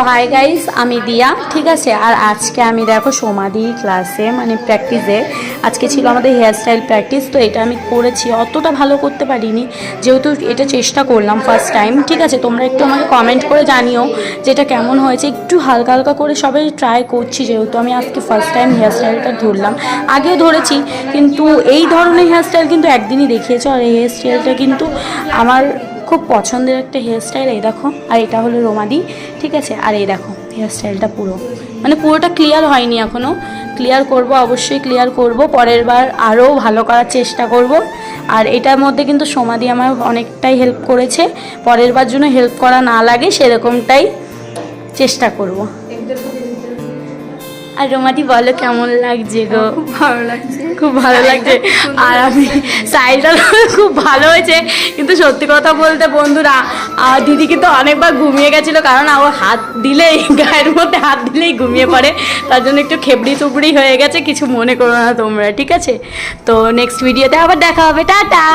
Hi guys, আমি দিয়া, ঠিক আছে। আর আজকে আমি দেখো সমাধি ক্লাসে মানে প্র্যাকটিসে আজকে ছিল আমাদের হেয়ারস্টাইল প্র্যাকটিস। তো এটা আমি করেছি, অতটা ভালো করতে পারিনি যেহেতু এটা চেষ্টা করলাম ফার্স্ট টাইম, ঠিক আছে। তোমরা একটু আমাকে কমেন্ট করে জানিও যে এটা কেমন হয়েছে। একটু হালকা হালকা করে সবাই ট্রাই করছি যেহেতু আমি আজকে ফার্স্ট টাইম হেয়ারস্টাইলটা ধরলাম। আগেও ধরেছি কিন্তু এই ধরনের হেয়ারস্টাইল কিন্তু একদিনই দেখিয়েছে। আর এই হেয়ারস্টাইলটা কিন্তু আমার খুব পছন্দের একটা হেয়ারস্টাইল। এই দেখো, আর এটা হলো রোমাদি, ঠিক আছে। আর এই দেখো হেয়ারস্টাইলটা পুরোটা ক্লিয়ার হয়নি এখনও, ক্লিয়ার করব, অবশ্যই ক্লিয়ার করব। পরের বার আরও ভালো করার চেষ্টা করব। আর এটার মধ্যে কিন্তু সমাধি আমার অনেকটাই হেল্প করেছে। পরের বার জন্য হেল্প করা না লাগে সেরকমটাই চেষ্টা করব। আর রোমাদি বলো কেমন লাগছে গো? খুব ভালো লাগছে, খুব ভালো লাগছে। আর আমি সাইজটা খুব ভালো হয়েছে, কিন্তু সত্যি কথা বলতে বন্ধুরা, দিদি কিন্তু অনেকবার ঘুমিয়ে গেছিলো, কারণ ও হাত দিলেই গায়ের মধ্যে হাত দিলেই ঘুমিয়ে পড়ে। তার জন্য একটু খেবড়ি চুবড়ি হয়ে গেছে, কিছু মনে করো না তোমরা, ঠিক আছে। তো নেক্সট ভিডিওতে আবার দেখা হবে, টাটা।